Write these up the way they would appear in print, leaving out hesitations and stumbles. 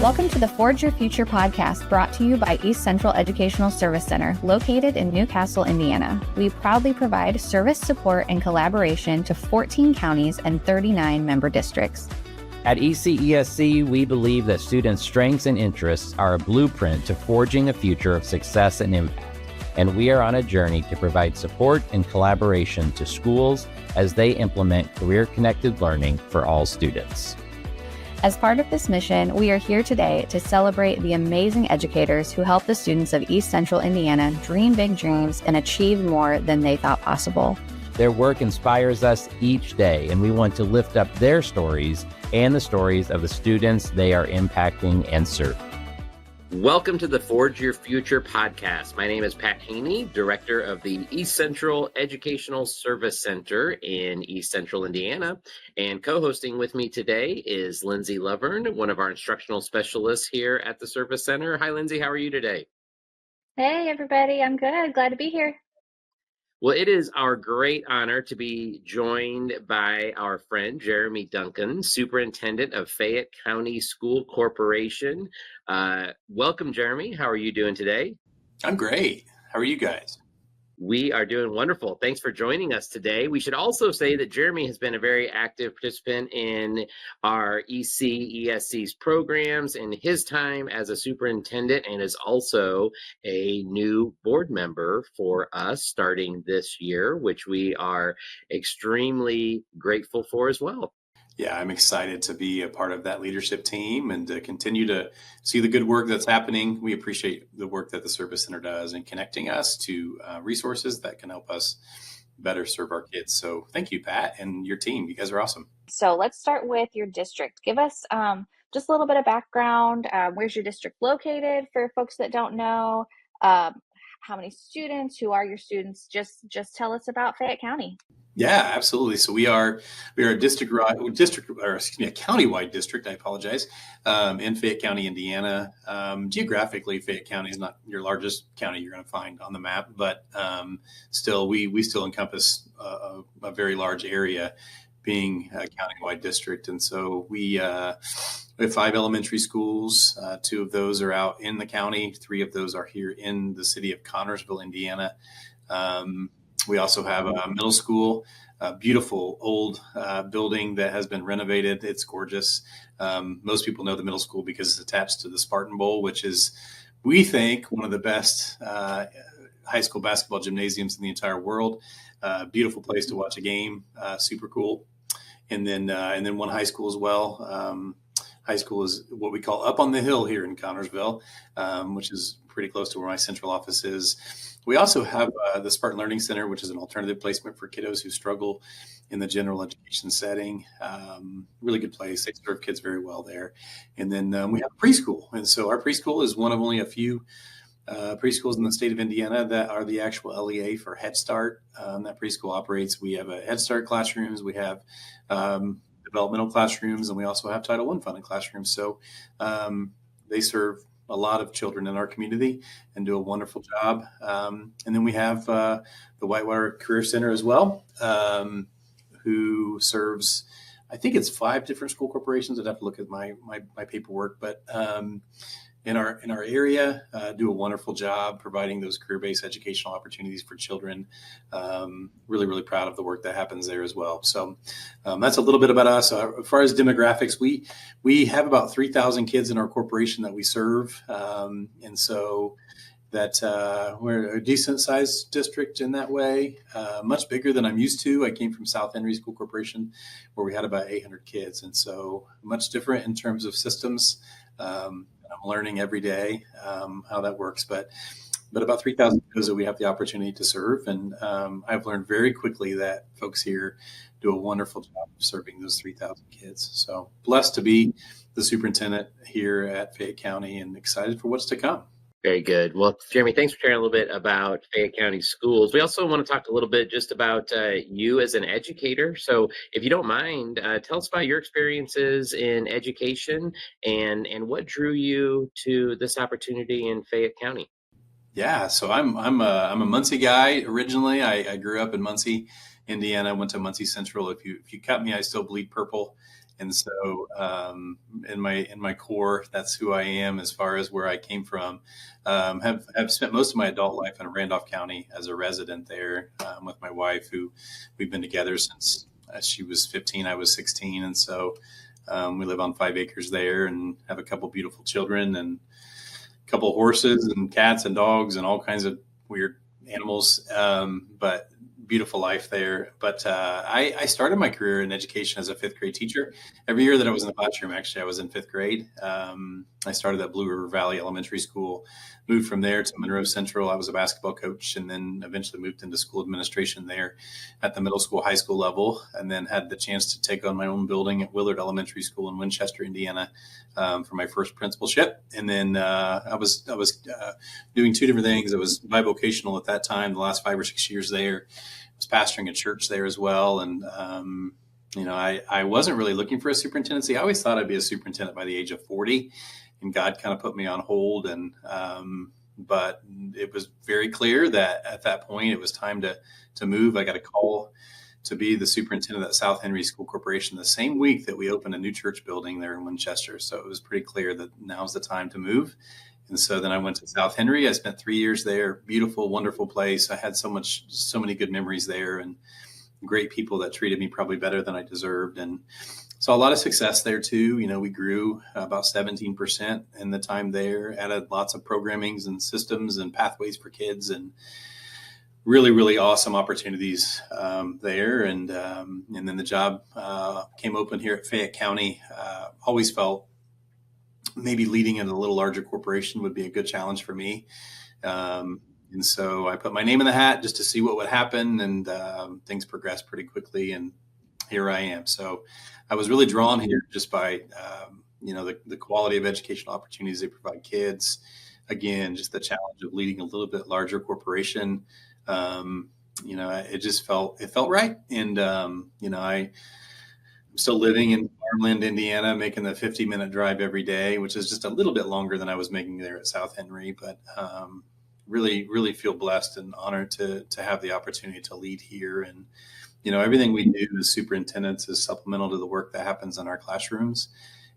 Welcome to the Forge Your Future podcast, brought to you by East Central Educational Service Center, located in Newcastle, Indiana. We proudly provide service support and collaboration to 14 counties and 39 member districts. At ECESC, we believe that students' strengths and interests are a blueprint to forging a future of success and impact. And we are on a journey to provide support and collaboration to schools as they implement career-connected learning for all students. As part of this mission, we are here today to celebrate the amazing educators who help the students of East Central Indiana dream big dreams and achieve more than they thought possible. Their work inspires us each day, and we want to lift up their stories and the stories of the students they are impacting and serving. Welcome to the Forge Your Future podcast. My name is Pat Haney, director of the East Central Educational Service Center in East Central Indiana. And co-hosting with me today is Lindsay Lovern, one of our instructional specialists here at the Service Center. Hi, Lindsay. How are you today? Hey, everybody. I'm good. Glad to be here. Well, it is our great honor to be joined by our friend, Jeremy Duncan, Superintendent of Fayette County School Corporation. Welcome, Jeremy. How are you doing today? I'm great. How are you guys? We are doing wonderful. Thanks for joining us today. We should also say that Jeremy has been a very active participant in our ECESC's programs in his time as a superintendent, and is also a new board member for us starting this year, which we are extremely grateful for as well. Yeah, I'm excited to be a part of that leadership team and to continue to see the good work that's happening. We appreciate the work that the Service Center does in connecting us to resources that can help us better serve our kids. So thank you, Pat, and your team. You guys are awesome. So let's start with your district. Give us just a little bit of background. Where's your district located for folks that don't know? How many students? Who are your students? Just tell us about Fayette County. Yeah, absolutely. So we are a countywide district. I apologize. In Fayette County, Indiana. Geographically, Fayette County is not your largest county you're going to find on the map, but still, we still encompass a very large area, being a countywide district. And so we have 5 elementary schools. 2 of those are out in the county. 3 of those are here in the city of Connersville, Indiana. We also have a middle school, a beautiful old building that has been renovated. It's gorgeous. Most people know the middle school because it's attached to the Spartan Bowl, which is, we think, one of the best high school basketball gymnasiums in the entire world. Beautiful place to watch a game. Super cool. And then one high school as well. High school is what we call up on the hill here in Connersville, which is pretty close to where my central office is. We also have the Spartan Learning Center, which is an alternative placement for kiddos who struggle in the general education setting. Really good place. They serve kids very well there. And then we have preschool. And so our preschool is one of only a few preschools in the state of Indiana that are the actual LEA for Head Start. That preschool operates. We have Head Start classrooms. We have developmental classrooms, and we also have Title I funded classrooms. So they serve a lot of children in our community and do a wonderful job. And then we have the Whitewater Career Center as well, who serves, I think it's 5 different school corporations. I'd have to look at my paperwork, but in our area, do a wonderful job providing those career-based educational opportunities for children. Really, really proud of the work that happens there as well. So that's a little bit about us. As far as demographics, we have about 3,000 kids in our corporation that we serve. And so that we're a decent sized district in that way, much bigger than I'm used to. I came from South Henry School Corporation, where we had about 800 kids. And so much different in terms of systems. I'm learning every day how that works, but about 3,000 kids that we have the opportunity to serve. And I've learned very quickly that folks here do a wonderful job of serving those 3,000 kids. So blessed to be the superintendent here at Fayette County and excited for what's to come. Very good. Well, Jeremy, thanks for sharing a little bit about Fayette County schools. We also want to talk a little bit just about you as an educator. So if you don't mind, tell us about your experiences in education and what drew you to this opportunity in Fayette County. Yeah, so I'm a Muncie guy originally. I grew up in Muncie, Indiana. Went to Muncie Central. If you cut me, I still bleed purple. And so, in my core, that's who I am as far as where I came from. Have spent most of my adult life in Randolph County as a resident there, with my wife, who we've been together since she was 15, I was 16, and so we live on 5 acres there and have a couple beautiful children and a couple horses and cats and dogs and all kinds of weird animals. But beautiful life there. But I started my career in education as a fifth grade teacher. Every year that I was in the classroom, actually, I was in fifth grade. I started at Blue River Valley Elementary School, moved from there to Monroe Central. I was a basketball coach, and then eventually moved into school administration there at the middle school, high school level, and then had the chance to take on my own building at Willard Elementary School in Winchester, Indiana, for my first principalship. And then I was doing two different things. I was bivocational at that time, the last 5 or 6 years there. I was pastoring a church there as well. And, I wasn't really looking for a superintendency. I always thought I'd be a superintendent by the age of 40, and God kind of put me on hold. And, but it was very clear that at that point it was time to move. I got a call to be the superintendent at South Henry School Corporation the same week that we opened a new church building there in Winchester. So it was pretty clear that now's the time to move. And so then I went to South Henry. I spent 3 years there. Beautiful, wonderful place. I had so many good memories there, and great people that treated me probably better than I deserved. And saw a lot of success there too. We grew about 17% in the time there, added lots of programmings and systems and pathways for kids, and really, really awesome opportunities there. And then the job came open here at Fayette County. Always felt maybe leading in a little larger corporation would be a good challenge for me. And so I put my name in the hat just to see what would happen, and things progressed pretty quickly, and here I am. So I was really drawn here just by, the quality of educational opportunities they provide kids. Again, just the challenge of leading a little bit larger corporation. It felt right. And, I'm still living in farmland, Indiana, making the 50-minute drive every day, which is just a little bit longer than I was making there at South Henry. But really, really feel blessed and honored to have the opportunity to lead here. And, everything we do as superintendents is supplemental to the work that happens in our classrooms.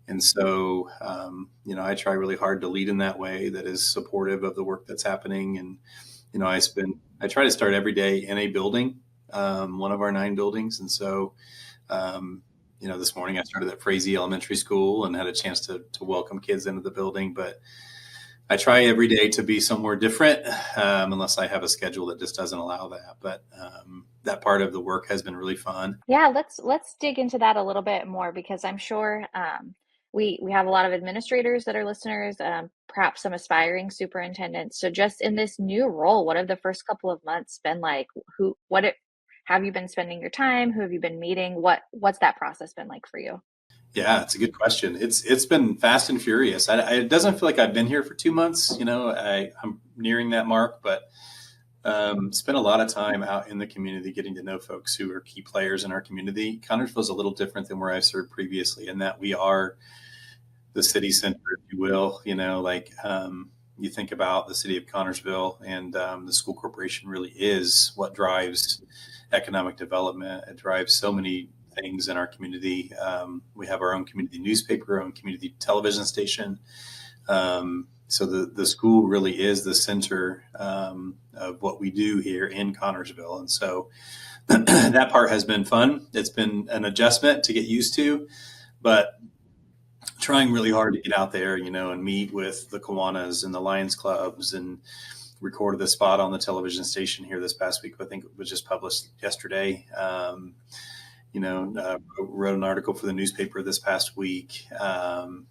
And so, I try really hard to lead in that way that is supportive of the work that's happening. And, I try to start every day in a building, one of our 9 buildings. And so, this morning I started at Frazee Elementary School and had a chance to welcome kids into the building. But I try every day to be somewhere different, unless I have a schedule that just doesn't allow that. But that part of the work has been really fun. Yeah, let's dig into that a little bit more, because I'm sure we have a lot of administrators that are listeners, perhaps some aspiring superintendents. So just in this new role, what have the first couple of months been like? Have you been spending your time? Who have you been meeting? What's that process been like for you? Yeah, it's a good question. It's been fast and furious. It doesn't feel like I've been here for 2 months. I'm nearing that mark, but spent a lot of time out in the community getting to know folks who are key players in our community. Connersville is a little different than where I served previously, in that we are the city center, if you will. You think about the city of Connersville, and the school corporation really is what drives economic development. It drives so many things in our community. We have our own community newspaper, our own community television station. So the school really is the center of what we do here in Connersville. And so that part has been fun. It's been an adjustment to get used to, but trying really hard to get out there, and meet with the Kiwanis and the Lions clubs, and recorded the spot on the television station here this past week. I think it was just published yesterday. Wrote an article for the newspaper this past week,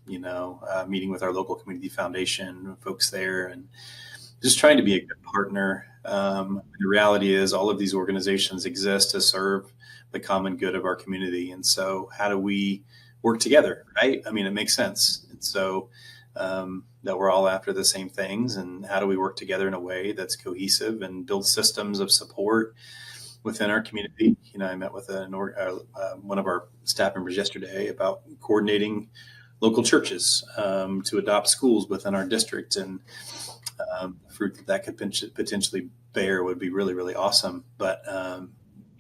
meeting with our local community foundation folks there, and just trying to be a good partner. The reality is all of these organizations exist to serve the common good of our community. And so how do we work together, right? I mean, it makes sense. And so that we're all after the same things, and how do we work together in a way that's cohesive and build systems of support within our community. I met with one of our staff members yesterday about coordinating local churches to adopt schools within our district, and the fruit that could potentially bear would be really, really awesome. But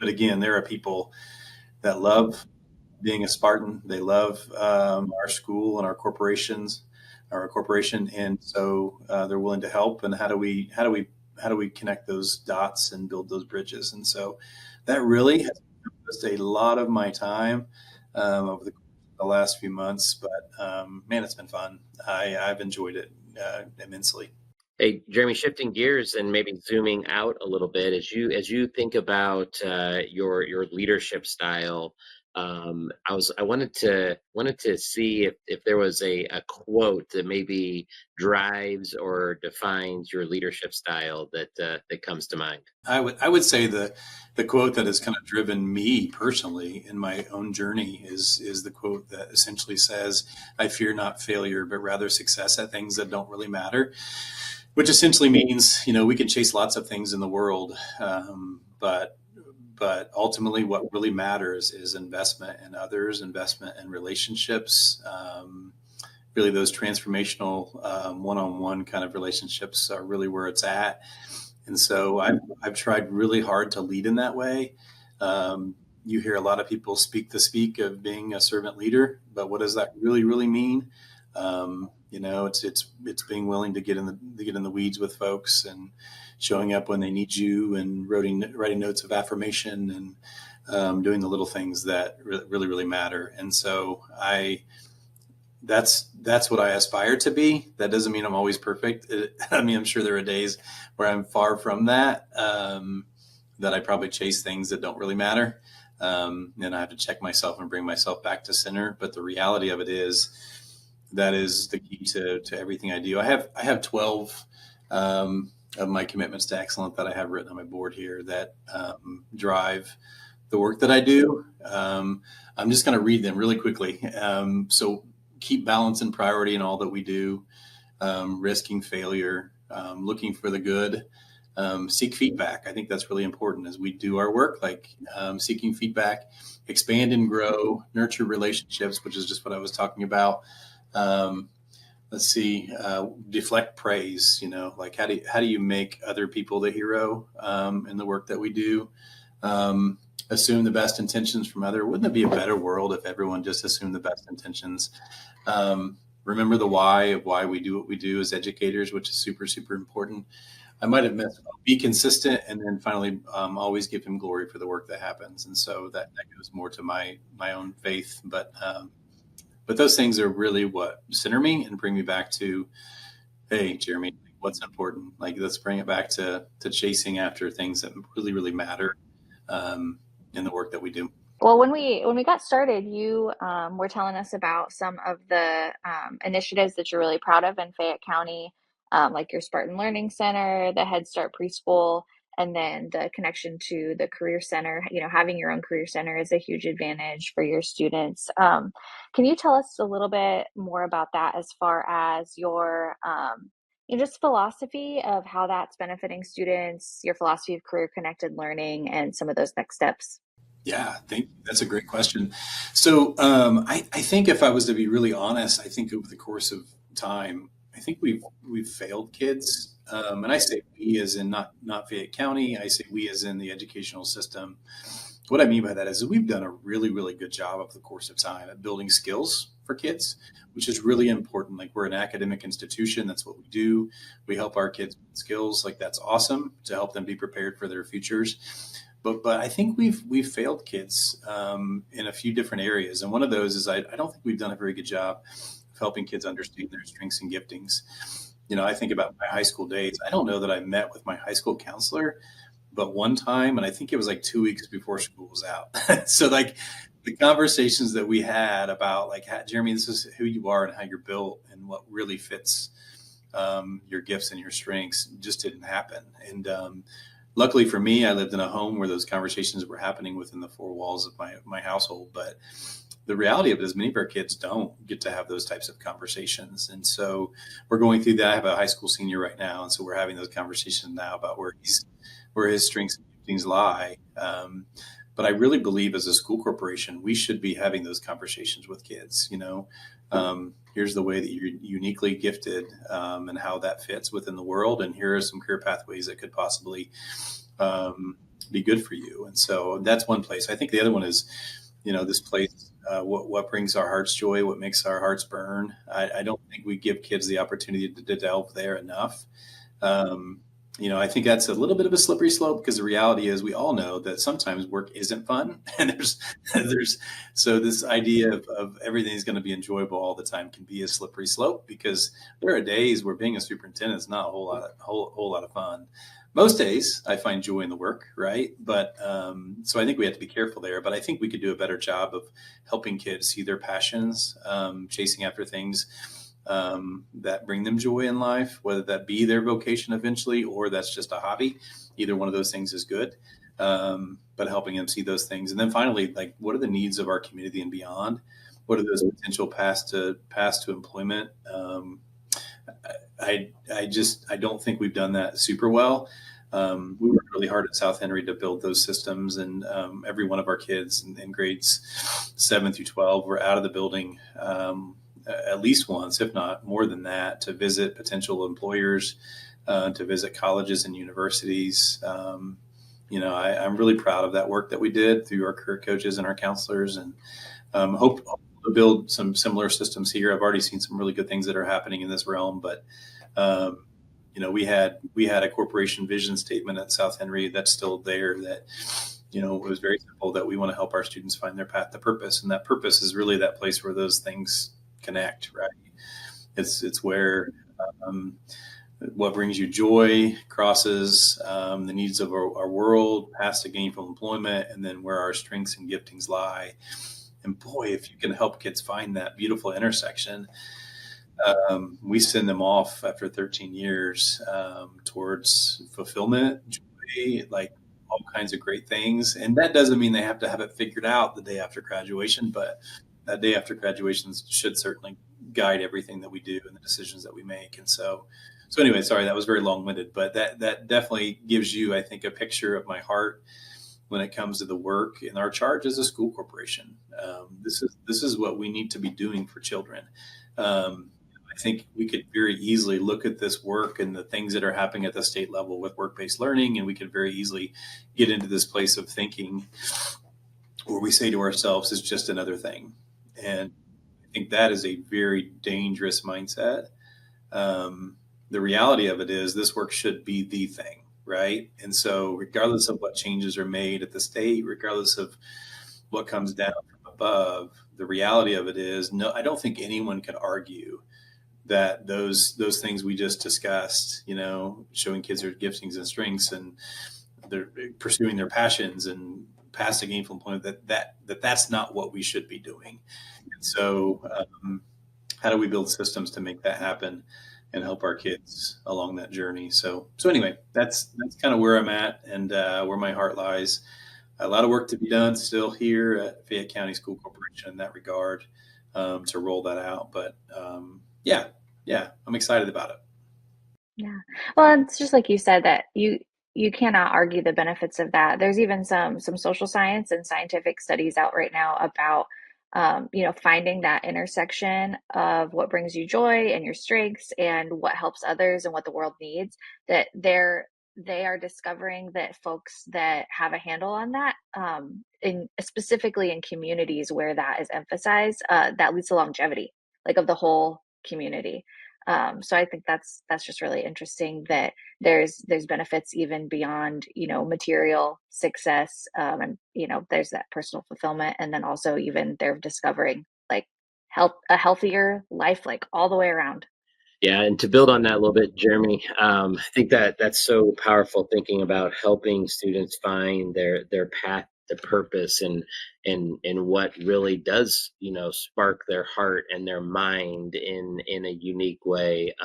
again, there are people that love being a Spartan. They love our school and our corporation, and so they're willing to help. And how do we connect those dots and build those bridges? And so that really has just a lot of my time over the last few months. But man, it's been fun. I've enjoyed it immensely. Hey, Jeremy, shifting gears and maybe zooming out a little bit as you think about your leadership style. I wanted to see if there was a quote that maybe drives or defines your leadership style that comes to mind. I would say the quote that has kind of driven me personally in my own journey is the quote that essentially says, "I fear not failure, but rather success at things that don't really matter." Which essentially means, we can chase lots of things in the world, but ultimately what really matters is investment in others, investment in relationships. Really those transformational one-on-one kind of relationships are really where it's at. And so I've tried really hard to lead in that way. You hear a lot of people speak the speak of being a servant leader, but what does that really, really mean? It's being willing to get in the weeds with folks and showing up when they need you and writing notes of affirmation and doing the little things that really, really matter. And so that's what I aspire to be. That doesn't mean I'm always perfect. I'm sure there are days where I'm far from that, that I probably chase things that don't really matter. And I have to check myself and bring myself back to center. But the reality of it is, that is the key to everything I do. I have 12 of my commitments to excellence that I have written on my board here that drive the work that I do. I'm just going to read them really quickly. So keep balance and priority in all that we do, risking failure, looking for the good, seek feedback. I think that's really important as we do our work, like seeking feedback, expand and grow, nurture relationships, which is just what I was talking about. Let's see, deflect praise, like how do you make other people the hero in the work that we do? Assume the best intentions from other. Wouldn't it be a better world if everyone just assumed the best intentions? Remember the why of why we do what we do as educators, which is super, super important. I might have missed, be consistent, and then finally always give him glory for the work that happens. And so that goes more to my own faith, but those things are really what center me and bring me back to, hey, Jeremy, what's important? Like, let's bring it back to chasing after things that really, really matter in the work that we do. Well, when we got started, you were telling us about some of the initiatives that you're really proud of in Fayette County, like your Spartan Learning Center, the Head Start Preschool, and then the connection to the Career Center. Having your own Career Center is a huge advantage for your students. Can you tell us a little bit more about that as far as your just philosophy of how that's benefiting students, your philosophy of career-connected learning, and some of those next steps? Yeah, that's a great question. So I think if I was to be really honest, I think over the course of time, I think we've failed kids. And I say we as in not Fayette County. I say we as in the educational system. What I mean by that is that we've done a really, really good job over the course of time at building skills for kids, which is really important. Like, we're an academic institution. That's what we do. We help our kids with skills. Like, that's awesome to help them be prepared for their futures. But I think we've failed kids in a few different areas. And one of those is I don't think we've done a very good job of helping kids understand their strengths and giftings. I think about my high school days. I don't know that I met with my high school counselor, but one time, and I think it was like 2 weeks before school was out. So like the conversations that we had about like, Jeremy, this is who you are and how you're built and what really fits your gifts and your strengths just didn't happen. And luckily for me, I lived in a home where those conversations were happening within the four walls of my household. But the reality of it is many of our kids don't get to have those types of conversations. And so we're going through that. I have a high school senior right now. And so we're having those conversations now about where his strengths and things lie. But I really believe as a school corporation, we should be having those conversations with kids. Here's the way that you're uniquely gifted and how that fits within the world. And here are some career pathways that could possibly be good for you. And so that's one place. I think the other one is, this place what brings our hearts joy, what makes our hearts burn. I don't think we give kids the opportunity to delve there enough. Um, I think that's a little bit of a slippery slope because the reality is we all know that sometimes work isn't fun, and there's so this idea of everything is going to be enjoyable all the time can be a slippery slope because there are days where being a superintendent is not a whole lot of fun. Most days I find joy in the work, right? But so I think we have to be careful there. But I think we could do a better job of helping kids see their passions, chasing after things that bring them joy in life, whether that be their vocation eventually or that's just a hobby. Either one of those things is good, but helping them see those things. And then finally, like, what are the needs of our community and beyond? What are those potential paths to employment? I don't think we've done that super well. We worked really hard at South Henry to build those systems, and every one of our kids in grades 7 through 12 were out of the building at least once, if not more than that, to visit potential employers, to visit colleges and universities. I'm really proud of that work that we did through our career coaches and our counselors, and hope to build some similar systems here. I've already seen some really good things that are happening in this realm, but we had a corporation vision statement at South Henry that's still there that, it was very simple, that we want to help our students find their path to purpose. And that purpose is really that place where those things connect, right? It's where what brings you joy crosses the needs of our world, past to gainful employment, and then where our strengths and giftings lie. And boy, if you can help kids find that beautiful intersection, we send them off after 13 years towards fulfillment, joy, like all kinds of great things. And that doesn't mean they have to have it figured out the day after graduation, but that day after graduation should certainly guide everything that we do and the decisions that we make. And so anyway, sorry, that was very long-winded, but that definitely gives you, I think, a picture of my heart when it comes to the work and our charge as a school corporation. This is what we need to be doing for children. I think we could very easily look at this work and the things that are happening at the state level with work-based learning, and we could very easily get into this place of thinking where we say to ourselves, it's just another thing. And I think that is a very dangerous mindset. The reality of it is this work should be the thing, right? And so regardless of what changes are made at the state, regardless of what comes down from above, the reality of it is, no, I don't think anyone can argue that those things we just discussed, showing kids their giftings and strengths, and they're pursuing their passions and past to gainful employment, that's not what we should be doing. And so how do we build systems to make that happen and help our kids along that journey? So anyway, that's kind of where I'm at and where my heart lies. A lot of work to be done still here at Fayette County School Corporation in that regard to roll that out. But yeah, I'm excited about it. Yeah. Well, it's just like you said that you cannot argue the benefits of that. There's even some social science and scientific studies out right now about finding that intersection of what brings you joy and your strengths and what helps others and what the world needs. That they are discovering that folks that have a handle on that, specifically in communities where that is emphasized, that leads to longevity, like of the whole community. So I think that's just really interesting that there's benefits even beyond material success, and there's that personal fulfillment, and then also even they're discovering like a healthier life, like all the way around. Yeah, and to build on that a little bit, Jeremy, I think that's so powerful, thinking about helping students find their path, the purpose, and what really does spark their heart and their mind in a unique way.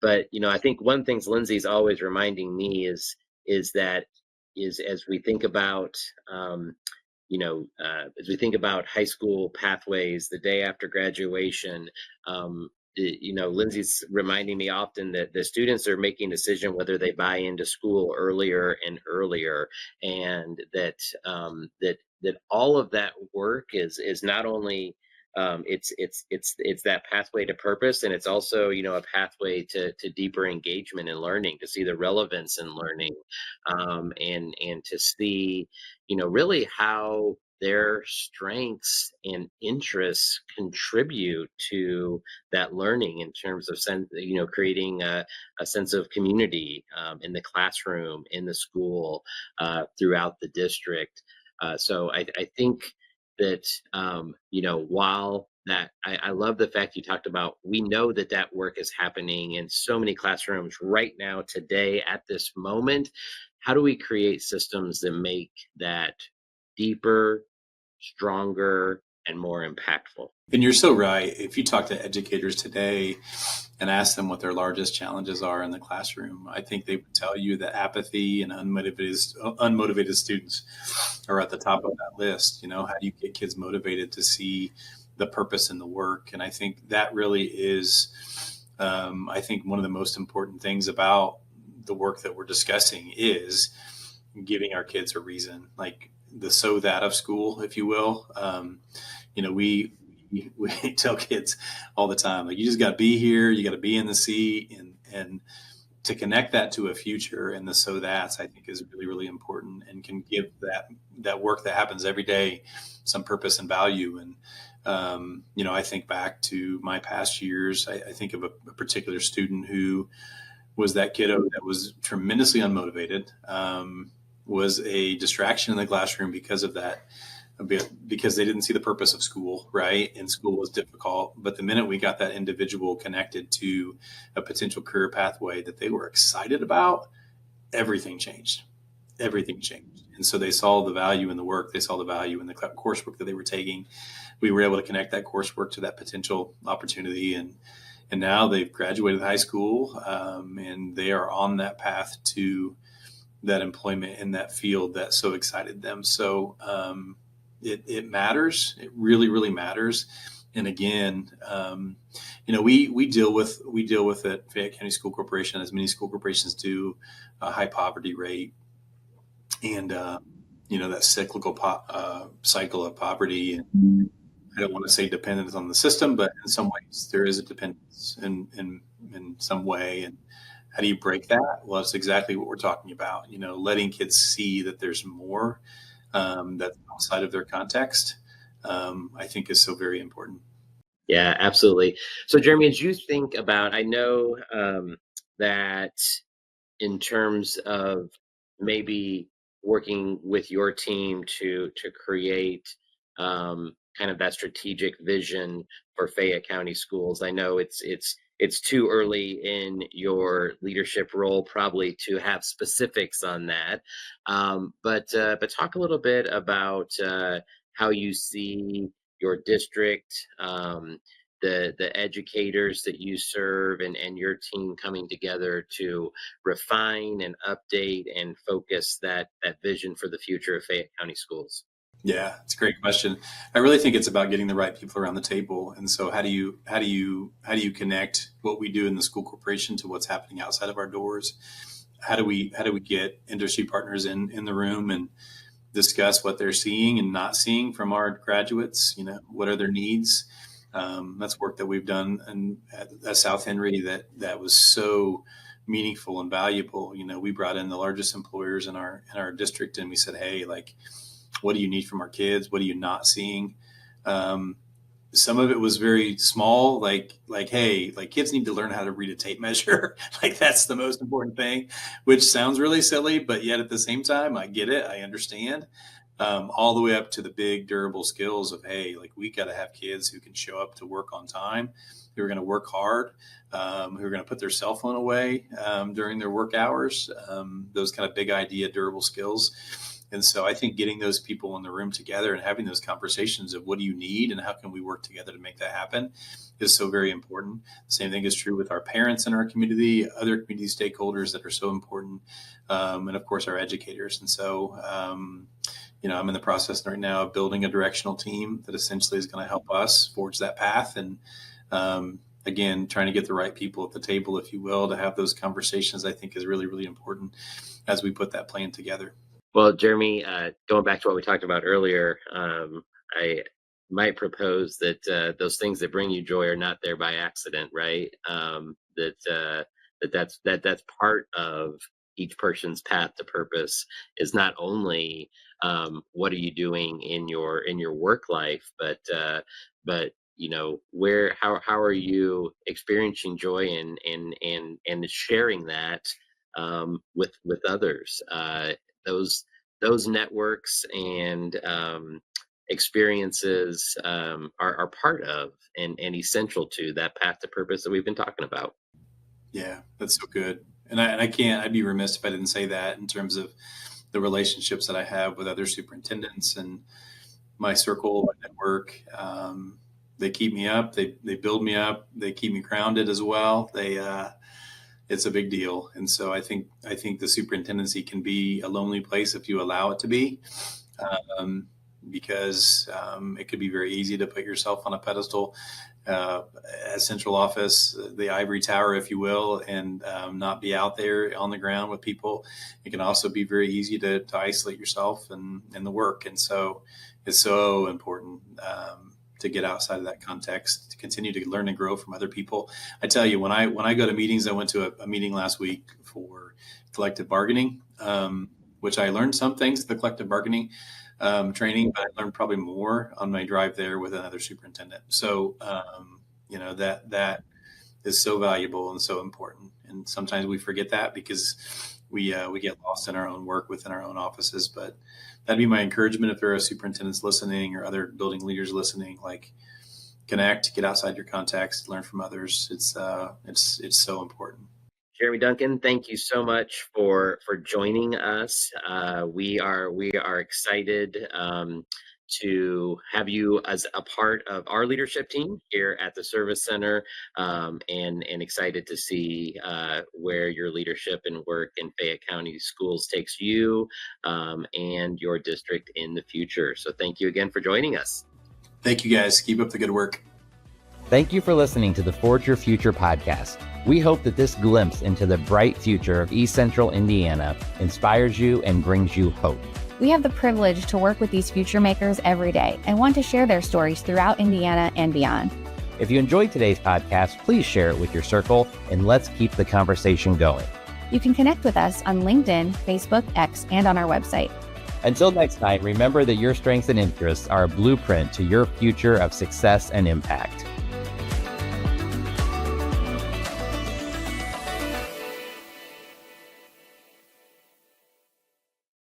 But I think one thing Lindsay's always reminding me is as we think about as we think about high school pathways the day after graduation. Lindsay's reminding me often that the students are making a decision whether they buy into school earlier and earlier, and that all of that work is not only it's that pathway to purpose, and it's also a pathway to deeper engagement in learning, to see the relevance in learning, and to see really how their strengths and interests contribute to that learning in terms of creating a sense of community in the classroom, in the school, throughout the district. So I think that while that I love the fact you talked about, we know that that work is happening in so many classrooms right now, today, at this moment. How do we create systems that make that deeper, stronger, and more impactful? And you're so right. If you talk to educators today and ask them what their largest challenges are in the classroom, I think they would tell you that apathy and unmotivated students are at the top of that list. How do you get kids motivated to see the purpose in the work? And I think that really is, I think one of the most important things about the work that we're discussing is giving our kids a reason, like the so that of school, if you will. We tell kids all the time, like, you just got to be here, you got to be in the seat, and to connect that to a future, and the so that's, I think, is really, really important, and can give that work that happens every day some purpose and value. And I think back to my past years. I think of a particular student who was that kiddo that was tremendously unmotivated, was a distraction in the classroom because of that, because they didn't see the purpose of school, right? And school was difficult. But the minute we got that individual connected to a potential career pathway that they were excited about, everything changed. Everything changed. And so they saw the value in the work. They saw the value in the coursework that they were taking. We were able to connect that coursework to that potential opportunity. And now they've graduated high school, and they are on that path to that employment in that field that so excited them. So it matters. It really, really matters. And again, we deal with at Fayette County School Corporation, as many school corporations do, a high poverty rate, and that cyclical cycle of poverty. And I don't want to say dependence on the system, but in some ways there is a dependence in some way. And how do you break that? Well, it's exactly what we're talking about. Letting kids see that there's more that's outside of their context, I think, is so very important. Yeah, absolutely. So, Jeremy, as you think about, I know that in terms of maybe working with your team to create kind of that strategic vision for Fayette County schools. I know it's too early in your leadership role probably to have specifics on that, but talk a little bit about how you see your district. The educators that you serve, and your team coming together to refine and update and focus that vision for the future of Fayette County schools? Yeah, it's a great question. I really think it's about getting the right people around the table. And so how do you connect what we do in the school corporation to what's happening outside of our doors? How do we get industry partners in the room and discuss what they're seeing and not seeing from our graduates? What are their needs? That's work that we've done at South Henry that was so meaningful and valuable. We brought in the largest employers in our district, and we said, hey, like, what do you need from our kids? What are you not seeing? Some of it was very small, like, hey, like, kids need to learn how to read a tape measure. Like, that's the most important thing, which sounds really silly, but yet at the same time, I get it. I understand. All the way up to the big durable skills of, hey, like, we got to have kids who can show up to work on time, who are going to work hard, who are going to put their cell phone away during their work hours, those kind of big idea durable skills. And so I think getting those people in the room together and having those conversations of what do you need and how can we work together to make that happen is so very important. The same thing is true with our parents in our community, other community stakeholders that are so important, and of course our educators. And so, I'm in the process right now of building a directional team that essentially is going to help us forge that path. And again, trying to get the right people at the table, if you will, to have those conversations, I think is really, really important as we put that plan together. Well, Jeremy, going back to what we talked about earlier, I might propose that those things that bring you joy are not there by accident, right? That's part of each person's path to purpose is not only what are you doing in your work life, but how are you experiencing joy and sharing that with others. Those networks and experiences are part of and essential to that path to purpose that we've been talking about. Yeah, that's so good. And I'd be remiss if I didn't say that in terms of the relationships that I have with other superintendents and my circle, my network. They keep me up. They build me up. They keep me grounded as well. It's a big deal. And so I think the superintendency can be a lonely place if you allow it to be, because it could be very easy to put yourself on a pedestal as central office, the ivory tower, if you will, and not be out there on the ground with people. It can also be very easy to isolate yourself and the work. And so it's so important to get outside of that context, to continue to learn and grow from other people. I tell you, when I go to meetings, I went to a meeting last week for collective bargaining, which I learned some things, the collective bargaining training, but I learned probably more on my drive there with another superintendent. So, that is so valuable and so important. And sometimes we forget that because we get lost in our own work within our own offices. But that'd be my encouragement if there are superintendents listening or other building leaders listening, like connect, get outside your context, learn from others. It's so important. Jeremy, Duncan, thank you so much for joining us. We are excited to have you as a part of our leadership team here at the Service Center, and excited to see where your leadership and work in Fayette County Schools takes you and your district in the future. So thank you again for joining us. Thank you, guys. Keep up the good work. Thank you for listening to the Forge Your Future podcast. We hope that this glimpse into the bright future of East Central Indiana inspires you and brings you hope. We have the privilege to work with these future makers every day and want to share their stories throughout Indiana and beyond. If you enjoyed today's podcast, please share it with your circle and let's keep the conversation going. You can connect with us on LinkedIn, Facebook, X, and on our website. Until next time, remember that your strengths and interests are a blueprint to your future of success and impact.